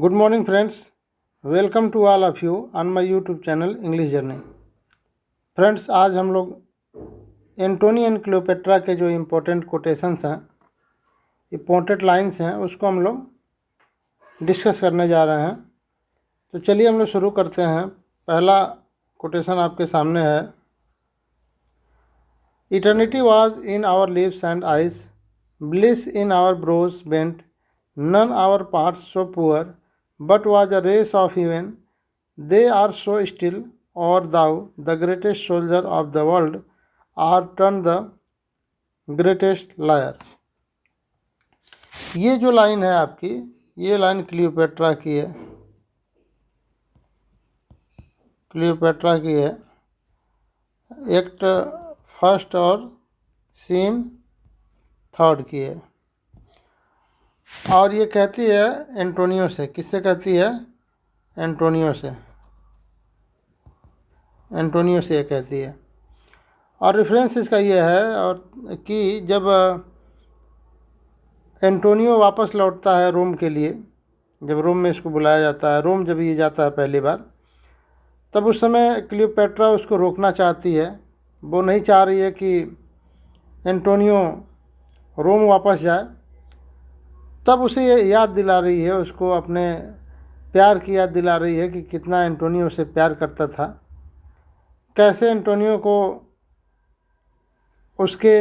Good morning friends, welcome to all of you on my YouTube channel English journey. Friends, आज हम लोग Antony and Cleopatra के जो important quotations हैं, important lines हैं, उसको हम लोग डिस्कस करने जा रहे हैं। तो चलिए हम लोग शुरू करते हैं। पहला कोटेशन आपके सामने है। Eternity was in our lips and eyes, bliss in our brows bent, none our parts so poor, but was a race of heaven. They are so still, or thou, the greatest soldier of the world, art turned the greatest liar. ये जो line है आपकी, ये line Cleopatra की है। Cleopatra की है। Act first और सीन थर्ड की है। और ये कहती है एंटोनियो से। किससे कहती है? एंटोनियो से। एंटोनियो से ये कहती है। और रेफरेंस इसका ये है और कि जब एंटोनियो वापस लौटता है रोम के लिए, जब रोम में इसको बुलाया जाता है, रोम जब ये जाता है पहली बार, तब उस समय क्लियोपेट्रा उसको रोकना चाहती है। वो नहीं चाह रही है कि एंटोनियो रोम वापस जाए। तब उसे ये याद दिला रही है, उसको अपने प्यार की याद दिला रही है कि कितना एंटोनियो से प्यार करता था, कैसे एंटोनियो को उसके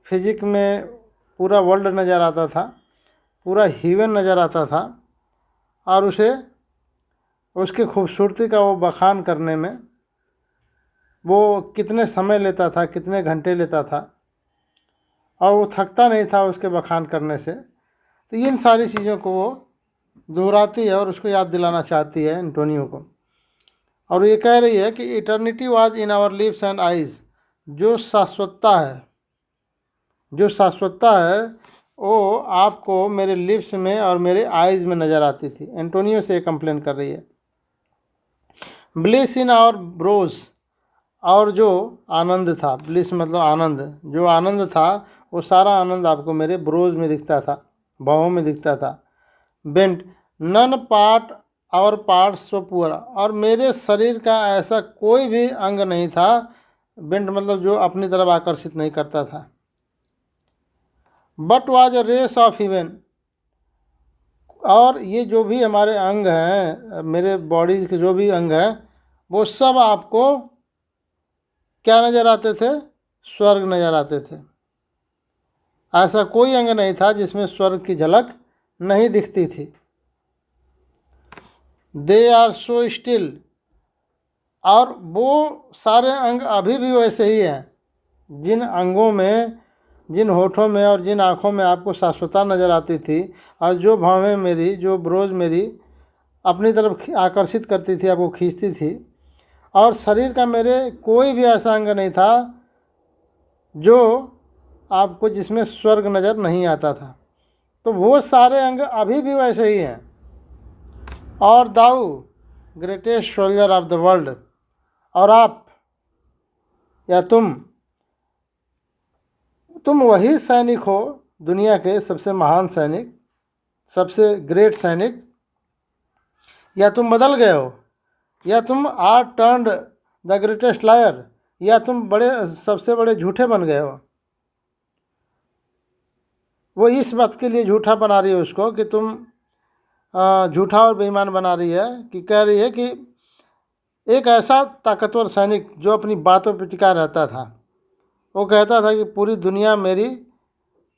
फिजिक में पूरा वर्ल्ड नज़र आता था, पूरा हीवन नज़र आता था, और उसे उसकी खूबसूरती का वो बखान करने में वो कितने समय लेता था, कितने घंटे लेता था, और वो थकता नहीं था उसके बखान करने से। तो इन सारी चीज़ों को वो दोहराती है और उसको याद दिलाना चाहती है एंटोनियो को। और ये कह रही है कि eternity was in our lips and eyes, जो शाश्वतता है, जो शाश्वतता है वो आपको मेरे लिप्स में और मेरे आइज़ में नज़र आती थी। एंटोनियो से कंप्लेन कर रही है। ब्लिस इन आवर ब्रोज, और जो आनंद था, ब्लिस मतलब आनंद, जो आनंद था वो सारा आनंद आपको मेरे ब्रोज में दिखता था, बाहों में दिखता था। Bent none part our part so poor, और मेरे शरीर का ऐसा कोई भी अंग नहीं था, बेंट मतलब जो अपनी तरफ आकर्षित नहीं करता था। But was a race of heaven, और ये जो भी हमारे अंग हैं, मेरे बॉडीज के जो भी अंग हैं, वो सब आपको क्या नज़र आते थे? स्वर्ग नज़र आते थे। ऐसा कोई अंग नहीं था जिसमें स्वर्ग की झलक नहीं दिखती थी। दे आर सो स्टिल, और वो सारे अंग अभी भी वैसे ही हैं। जिन अंगों में, जिन होठों में और जिन आँखों में आपको शाश्वतता नज़र आती थी, और जो भावें मेरी, जो ब्रोज मेरी अपनी तरफ आकर्षित करती थी, आपको खींचती थी, और शरीर का मेरे कोई भी ऐसा अंग नहीं था जो आपको जिसमें स्वर्ग नज़र नहीं आता था। तो वो सारे अंग अभी भी वैसे ही हैं। और thou greatest soldier of the world, और आप या तुम वही सैनिक हो, दुनिया के सबसे महान सैनिक, सबसे ग्रेट सैनिक, या तुम बदल गए हो, या तुम art turned the greatest liar, या तुम बड़े सबसे बड़े झूठे बन गए हो। वो इस बात के लिए झूठा बना रही है उसको कि तुम झूठा और बेईमान बना रही है, कि कह रही है कि एक ऐसा ताकतवर सैनिक जो अपनी बातों पर टिका रहता था, वो कहता था कि पूरी दुनिया मेरी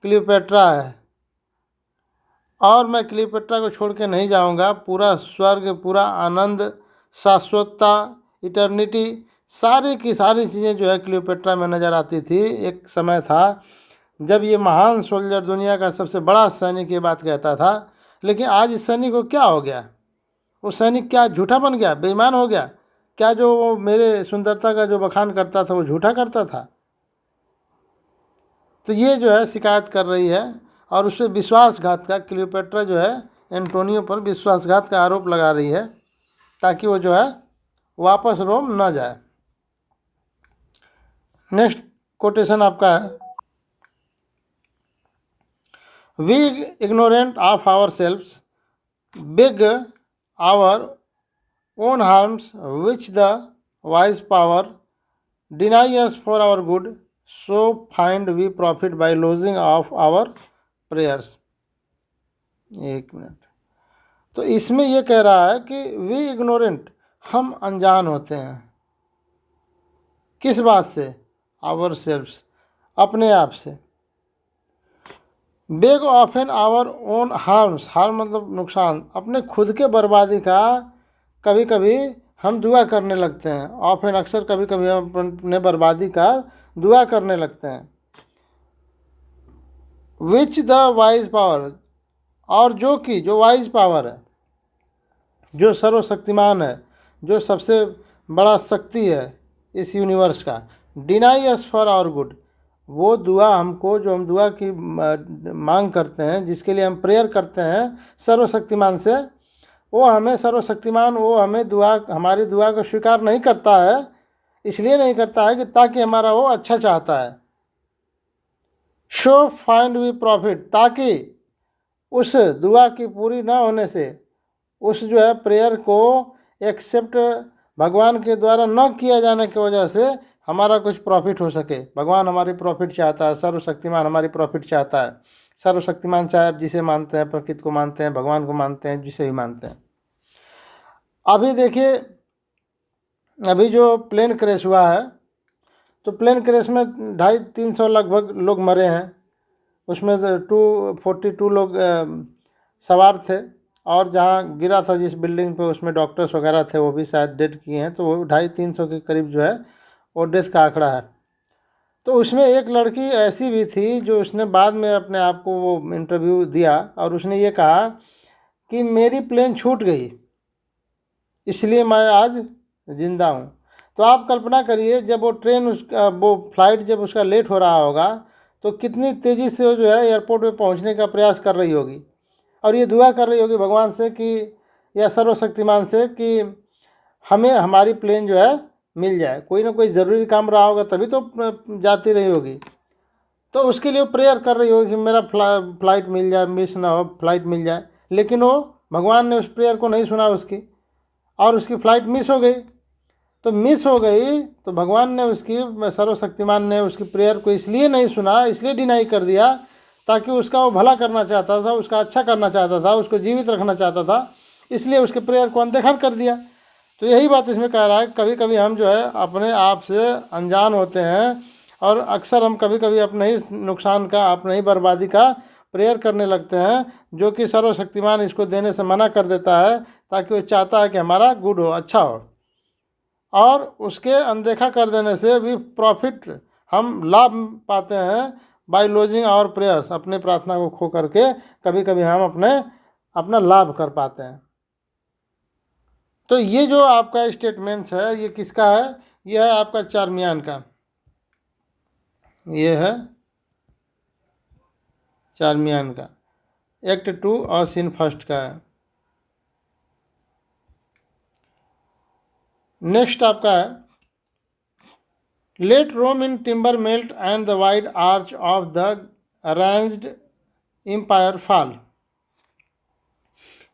क्लियोपेट्रा है और मैं क्लियोपेट्रा को छोड़ के नहीं जाऊंगा। पूरा स्वर्ग, पूरा आनंद, शाश्वतता, इटर्निटी, सारी की सारी चीज़ें जो है क्लियोपेट्रा में नज़र आती थी। एक समय था जब ये महान सोल्जर, दुनिया का सबसे बड़ा सैनिक, ये बात कहता था। लेकिन आज इस सैनिक को क्या हो गया? वो सैनिक क्या झूठा बन गया, बेईमान हो गया क्या? जो वो मेरे सुंदरता का जो बखान करता था वो झूठा करता था? तो ये जो है शिकायत कर रही है और उससे विश्वासघात का, क्लियोपेट्रा जो है एंटोनियो पर विश्वासघात का आरोप लगा रही है, ताकि वो जो है वापस रोम न जाए। नेक्स्ट कोटेशन आपका है। We ignorant of our selves big our own harms which the wise power deny us for our good, so find we profit by losing of our prayers. एक मिनट, तो इसमें यह कह रहा है कि वी इग्नोरेंट, हम अनजान होते हैं। किस बात से? आवर सेल्फ्स, अपने आप से। Beg often our own harms, harm मतलब नुकसान, अपने खुद के बर्बादी का कभी कभी हम दुआ करने लगते हैं। ऑफन अक्सर, कभी कभी हम अपने बर्बादी का दुआ करने लगते हैं। विच द वाइज पावर, और जो वाइज पावर है, जो सर्वशक्तिमान है, जो सबसे बड़ा शक्ति है इस यूनिवर्स का, deny us for our good, वो दुआ हमको, जो हम दुआ की मांग करते हैं, जिसके लिए हम प्रेयर करते हैं सर्वशक्तिमान से, वो हमें दुआ, हमारी दुआ को स्वीकार नहीं करता है। इसलिए नहीं करता है कि ताकि हमारा वो अच्छा चाहता है। शो फाइंड वी प्रॉफिट, ताकि उस दुआ की पूरी ना होने से, उस जो है प्रेयर को एक्सेप्ट भगवान के द्वारा न किया जाने की वजह से हमारा कुछ प्रॉफिट हो सके। भगवान हमारी प्रॉफिट चाहता है, सर्वशक्तिमान हमारी प्रॉफिट चाहता है। सर्वशक्तिमान चाहे आप जिसे मानते हैं, प्रकृति को मानते हैं, भगवान को मानते हैं, जिसे भी मानते हैं। अभी देखिए, अभी जो प्लेन क्रैश हुआ है, तो प्लेन क्रैश में 250-300 लगभग लोग मरे हैं। उसमें 242 लोग सवार थे, और जहाँ गिरा था जिस बिल्डिंग पे, उसमें डॉक्टर्स वगैरह थे, वो भी शायद डेथ किए हैं। तो वो 250-300 के करीब जो है वो डेथ का आंकड़ा है। तो उसमें एक लड़की ऐसी भी थी जो उसने बाद में अपने आप को वो इंटरव्यू दिया, और उसने ये कहा कि मेरी प्लेन छूट गई, इसलिए मैं आज ज़िंदा हूँ। तो आप कल्पना करिए, जब वो ट्रेन, उसका वो फ्लाइट जब उसका लेट हो रहा होगा, तो कितनी तेज़ी से वो जो है एयरपोर्ट पे पहुँचने का प्रयास कर रही होगी, और ये दुआ कर रही होगी भगवान से कि, या सर्वशक्तिमान से कि हमें हमारी प्लेन जो है मिल जाए। कोई ना कोई ज़रूरी काम रहा होगा तभी तो जाती रही होगी। तो उसके लिए प्रेयर कर रही होगी कि मेरा फ्लाइट मिल जाए, मिस ना हो, फ्लाइट मिल जाए। लेकिन वो भगवान ने उस प्रेयर को नहीं सुना उसकी, और उसकी फ़्लाइट मिस हो गई। तो मिस हो गई तो भगवान ने उसकी, सर्वशक्तिमान ने उसकी प्रेयर को इसलिए नहीं सुना, इसलिए डिनाई कर दिया, ताकि उसका वो भला करना चाहता था, उसका अच्छा करना चाहता था, उसको जीवित रखना चाहता था, इसलिए उसके प्रेयर को अनदेखा कर दिया। तो यही बात इसमें कह रहा है, कभी कभी हम जो है अपने आप से अनजान होते हैं, और अक्सर हम कभी कभी अपने ही नुकसान का, अपने ही बर्बादी का प्रेयर करने लगते हैं, जो कि सर्वशक्तिमान इसको देने से मना कर देता है, ताकि वो चाहता है कि हमारा गुड हो, अच्छा हो। और उसके अनदेखा कर देने से भी प्रॉफिट, हम लाभ पाते हैं बाय लॉजिंग आवर प्रेयर्स, अपने प्रार्थना को खो करके कभी कभी हम अपना लाभ कर पाते हैं। तो ये जो आपका स्टेटमेंट्स है, ये किसका है? ये है आपका चार्मियान का, ये है चार्मियान का, एक्ट 2 और सीन फर्स्ट का है। नेक्स्ट आपका है, let Rome in Tiber melt and the wide arch of the arranged empire fall.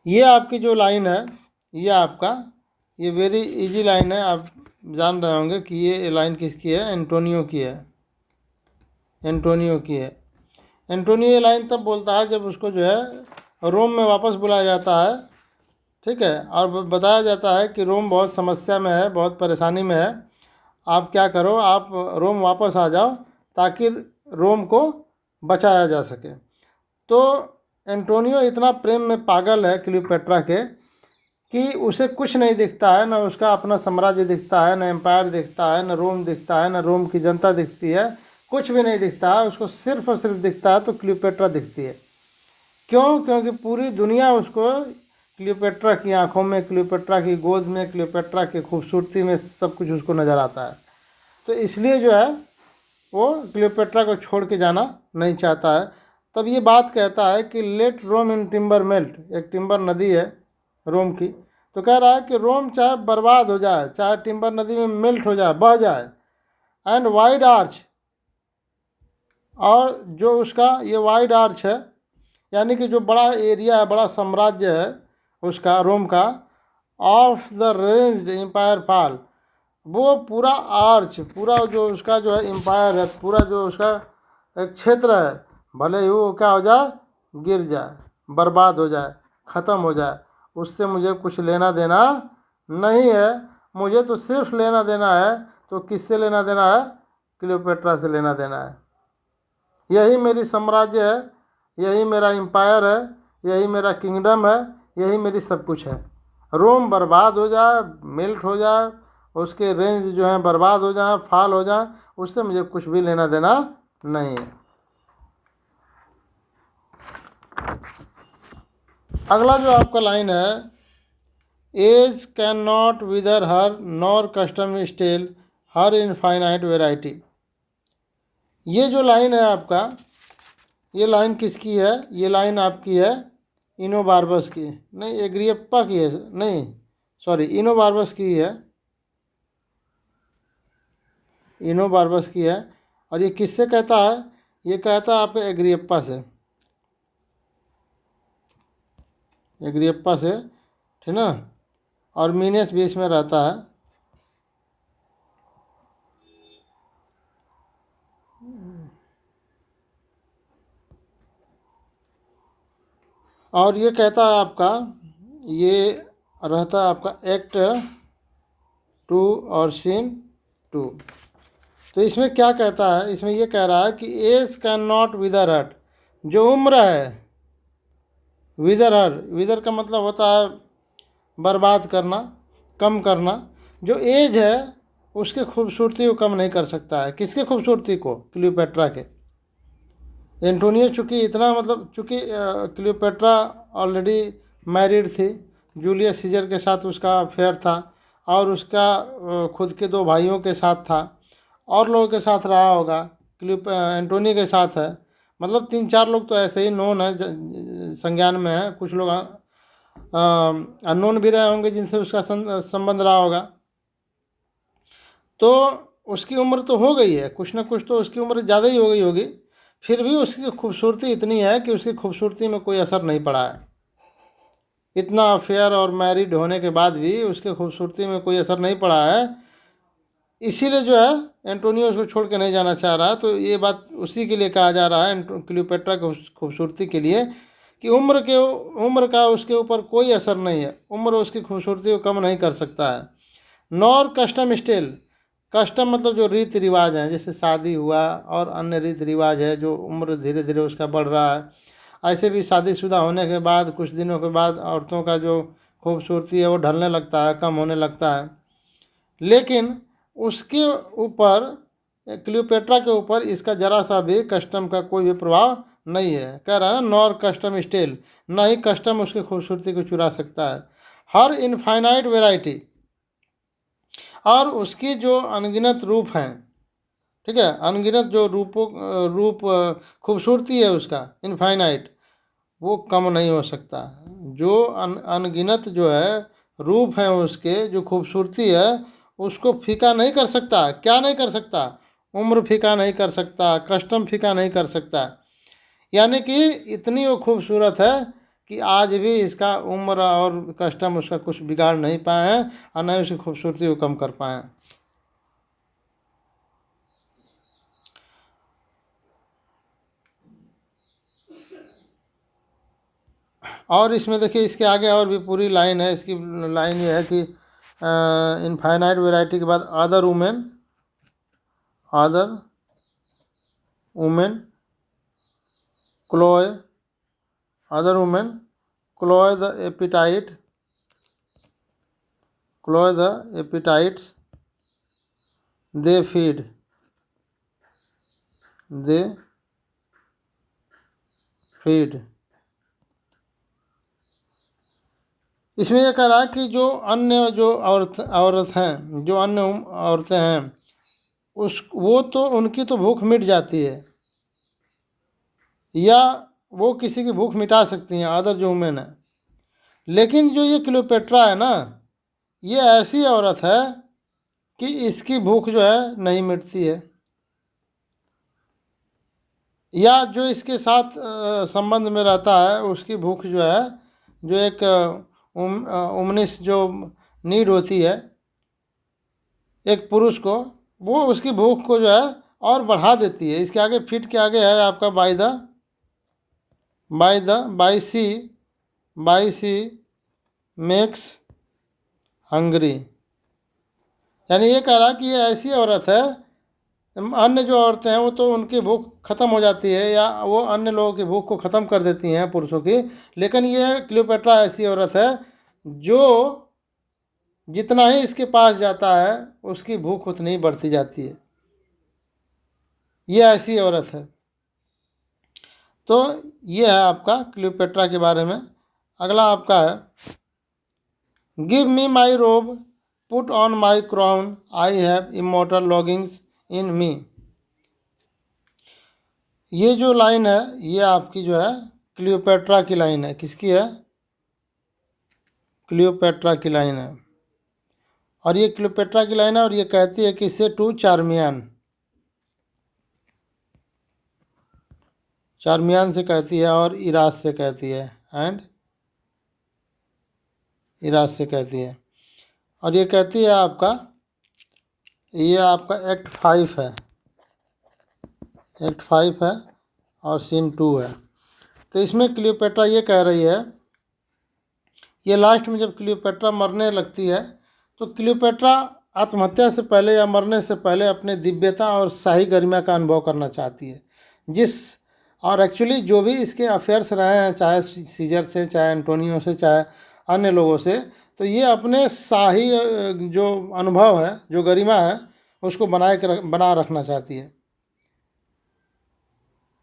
ये आपकी जो लाइन है, ये वेरी इजी लाइन है। आप जान रहे होंगे कि ये लाइन किसकी है? एंटोनियो की है, एंटोनियो की है। एंटोनियो ये लाइन तब बोलता है जब उसको जो है रोम में वापस बुलाया जाता है, ठीक है, और बताया जाता है कि रोम बहुत समस्या में है, बहुत परेशानी में है, आप क्या करो, आप रोम वापस आ जाओ, ताकि रोम को बचाया जा सके। तो एंटोनियो इतना प्रेम में पागल है क्लियोपेट्रा के, कि उसे कुछ नहीं दिखता है, ना उसका अपना साम्राज्य दिखता है, ना एम्पायर दिखता है, ना रोम दिखता है, ना रोम की जनता दिखती है, कुछ भी नहीं दिखता है उसको। सिर्फ और सिर्फ दिखता है तो क्लियोपेट्रा दिखती है। क्यों? क्योंकि पूरी दुनिया उसको क्लियोपेट्रा की आंखों में, क्लियोपेट्रा की गोद में, क्लियोपेट्रा की खूबसूरती में सब कुछ उसको नज़र आता है। तो इसलिए जो है वो क्लियोपेट्रा को छोड़ के जाना नहीं चाहता है। तब ये बात कहता है कि late Rome in Tiber melt, एक टिम्बर नदी है रोम की, तो कह रहा है कि रोम चाहे बर्बाद हो जाए, चाहे टिम्बर नदी में मेल्ट हो जाए, बह जाए, एंड वाइड आर्च, और जो उसका ये वाइड आर्च है, यानी कि जो बड़ा एरिया है, बड़ा साम्राज्य है, उसका रोम का, of the ranged empire fall, वो पूरा आर्च, पूरा जो उसका जो है एम्पायर है, पूरा जो उसका एक क्षेत्र है, भले ही वो क्या हो जाए, गिर जाए, बर्बाद हो जाए, ख़त्म हो जाए, उससे मुझे कुछ लेना देना नहीं है। मुझे तो सिर्फ लेना देना है, तो किससे लेना देना है? क्लियोपेट्रा से लेना देना है। यही मेरी साम्राज्य है, यही मेरा एम्पायर है, यही मेरा किंगडम है, यही मेरी सब कुछ है। रोम बर्बाद हो जाए, मेल्ट हो जाए, उसके रेंज जो है बर्बाद हो जाए, फाल हो जाए, उससे मुझे कुछ भी लेना देना नहीं है। अगला जो आपका लाइन है, age can not wither her nor custom stale her infinite variety. ये जो लाइन है आपका, ये लाइन किसकी है? ये लाइन आपकी है इनोबार्बस की, नहीं एग्रियप्पा की है, नहीं सॉरी इनोबार्बस की है, इनोबार्बस की है। और ये किससे कहता है? ये कहता है आपके एग्रियप्पा से, एग्रियप्पा से, ठीक ना। और मीनेस भी इसमें रहता है। और ये कहता है आपका, ये रहता है आपका एक्ट 2 और सीन 2। तो इसमें क्या कहता है? इसमें ये कह रहा है कि एज कैन नॉट विदर हट, जो उम्र है, विदर हर, विदर का मतलब होता है बर्बाद करना, कम करना। जो एज है उसकी खूबसूरती को कम नहीं कर सकता है। किसकी खूबसूरती को? क्लियोपेट्रा के। एंटोनियो चूँकि इतना मतलब, चूँकि क्लियोपेट्रा ऑलरेडी मैरिड थी, जूलियस सीजर के साथ उसका अफेयर था, और उसका खुद के 2 भाइयों के साथ था, और लोगों के साथ रहा होगा, एंटोनी के साथ है, मतलब 3-4 लोग तो ऐसे ही नोन है, संज्ञान में है। कुछ लोग अननोन भी रहे होंगे जिनसे उसका संबंध रहा होगा। तो उसकी उम्र तो हो गई है, कुछ ना कुछ तो उसकी उम्र ज़्यादा ही हो गई होगी, फिर भी उसकी खूबसूरती इतनी है कि उसकी खूबसूरती में कोई असर नहीं पड़ा है। इतना अफेयर और मैरिड होने के बाद भी उसकी खूबसूरती में कोई असर नहीं पड़ा है। इसीलिए जो है एंटोनियो उसको छोड़ के नहीं जाना चाह रहा है। तो ये बात उसी के लिए कहा जा रहा है, क्लियोपेट्रा की खूबसूरती के लिए, कि उम्र का उसके ऊपर कोई असर नहीं है। उम्र उसकी खूबसूरती को कम नहीं कर सकता है। नॉर कस्टम स्टाइल, कस्टम मतलब जो रीति रिवाज हैं, जैसे शादी हुआ और अन्य रीति रिवाज है, जो उम्र धीरे धीरे उसका बढ़ रहा है, ऐसे भी शादीशुदा होने के बाद कुछ दिनों के बाद औरतों का जो खूबसूरती है वो ढलने लगता है, कम होने लगता है। लेकिन उसके ऊपर, क्लियोपेट्रा के ऊपर इसका जरा सा भी कस्टम का कोई भी प्रभाव नहीं है। कह रहा है ना, नॉर कस्टम स्टाइल, ना ही कस्टम उसकी खूबसूरती को चुरा सकता है। हर इनफाइनाइट वेराइटी, और उसकी जो अनगिनत रूप हैं, ठीक है, अनगिनत जो रूप खूबसूरती है उसका, इनफाइनाइट, वो कम नहीं हो सकता। जो अनगिनत जो है रूप हैं उसके, जो खूबसूरती है, उसको फीका नहीं कर सकता। क्या नहीं कर सकता? उम्र फीका नहीं कर सकता, कस्टम फीका नहीं कर सकता। यानी कि इतनी वो खूबसूरत है कि आज भी इसका उम्र और कस्टम उसका कुछ बिगाड़ नहीं पाए हैं, और न ही उसकी खूबसूरती को कम कर पाए हैं। और इसमें देखिए, इसके आगे और भी पूरी लाइन है। इसकी लाइन ये है कि इनफाइनाइट वैरायटी के बाद other women, other women cloy, other women cloy the appetite, cloy the appetites, they feed, they feed. इसमें यह कह रहा है कि जो अन्य जो औरत हैं, जो अन्य औरतें हैं, उस वो तो उनकी तो भूख मिट जाती है, या वो किसी की भूख मिटा सकती हैं, अदर जो वुमेन है। लेकिन जो ये क्लियोपेट्रा है ना, ये ऐसी औरत है कि इसकी भूख जो है नहीं मिटती है, या जो इसके साथ संबंध में रहता है उसकी भूख जो है, जो एक उमनिस जो नीड होती है एक पुरुष को, वो उसकी भूख को जो है और बढ़ा देती है। इसके आगे फिट के आगे है आपका बाई सी मेक्स हंग्री। यानी ये कह रहा है कि ये ऐसी औरत है, अन्य जो औरतें हैं वो तो उनकी भूख ख़त्म हो जाती है या वो अन्य लोगों की भूख को ख़त्म कर देती हैं पुरुषों की, लेकिन ये क्लियोपेट्रा ऐसी औरत है जो जितना ही इसके पास जाता है उसकी भूख उतनी ही बढ़ती जाती है। ये ऐसी औरत है। तो ये है आपका क्लियोपेट्रा के बारे में। अगला आपका है give me my robe put on my crown I have immortal longings in me. ये जो लाइन है ये आपकी जो है क्लियोपेट्रा की लाइन है। किसकी है? क्लियोपेट्रा की लाइन है। और ये क्लियोपेट्रा की लाइन है और ये कहती है किससे? टू चार्मियान। चार्मियान से कहती है और इरास से कहती है, एंड इरास से कहती है। और ये कहती है आपका, ये आपका एक्ट 5 है, एक्ट 5 है और सीन 2 है। तो इसमें क्लियोपेट्रा ये कह रही है, ये लास्ट में जब क्लियोपेट्रा मरने लगती है तो क्लियोपेट्रा आत्महत्या से पहले या मरने से पहले अपने दिव्यता और शाही गरिमा का अनुभव करना चाहती है। और एक्चुअली जो भी इसके अफेयर्स रहे हैं, चाहे सीजर से, चाहे एंटोनियो से, चाहे अन्य लोगों से, तो ये अपने शाही जो अनुभव है, जो गरिमा है, उसको बना रखना चाहती है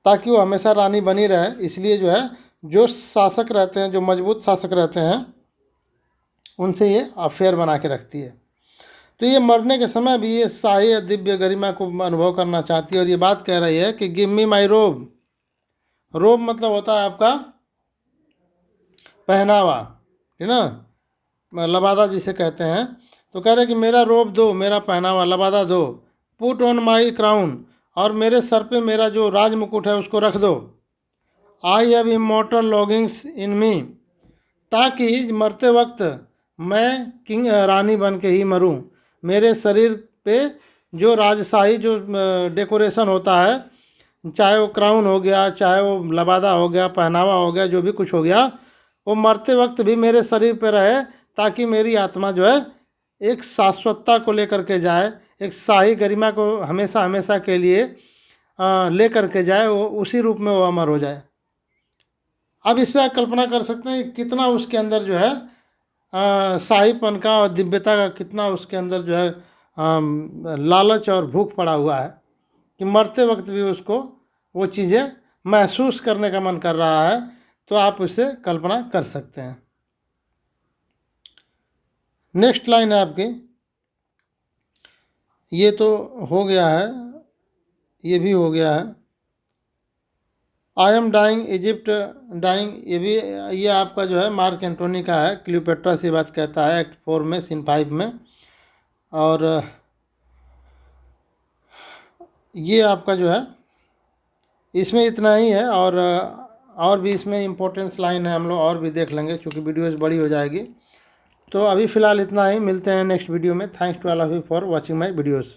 ताकि वो हमेशा रानी बनी रहे। इसलिए जो है, जो शासक रहते हैं, जो मजबूत शासक रहते हैं, उनसे ये अफेयर बना के रखती है। तो ये मरने के समय भी ये शाही दिव्य गरिमा को अनुभव करना चाहती है और ये बात कह रही है कि गिव मी माई रोब। रोब मतलब होता है आपका पहनावा, है ना, लबादा जिसे कहते हैं। तो कह रहे कि मेरा रोब दो, मेरा पहनावा, लबादा दो। पुट ऑन माई क्राउन, और मेरे सर पे मेरा जो राज मुकुट है उसको रख दो। आई हैव इमॉर्टल लॉगिंग्स इन मी, ताकि मरते वक्त मैं किंग रानी बन के ही मरूं। मेरे शरीर पे जो राजशाही जो डेकोरेशन होता है, चाहे वो क्राउन हो गया, चाहे वो लबादा हो गया, पहनावा हो गया, जो भी कुछ हो गया, वो मरते वक्त भी मेरे शरीर पे रहे, ताकि मेरी आत्मा जो है एक शाश्वतता को लेकर के जाए, एक शाही गरिमा को हमेशा हमेशा के लिए लेकर के जाए, वो उसी रूप में वो अमर हो जाए। अब इस पर आप कल्पना कर सकते हैं कितना उसके अंदर जो है शाहीपन का और दिव्यता का कितना उसके अंदर जो है लालच और भूख पड़ा हुआ है कि मरते वक्त भी उसको वो चीज़ें महसूस करने का मन कर रहा है। तो आप उससे कल्पना कर सकते हैं। नेक्स्ट लाइन है आपकी, ये तो हो गया है, ये भी हो गया है। I am dying, Egypt dying, ये आपका जो है मार्क एंटोनी का है। क्लियोपेट्रा से बात कहता है एक्ट 4 में, सीन 5 में। और ये आपका जो है इसमें इतना ही है, और भी इसमें इम्पोर्टेंस लाइन है, हम लोग और भी देख लेंगे क्योंकि वीडियोज़ बड़ी हो जाएगी। तो अभी फ़िलहाल इतना ही, मिलते हैं नेक्स्ट वीडियो में। Thanks to all of you for watching my videos.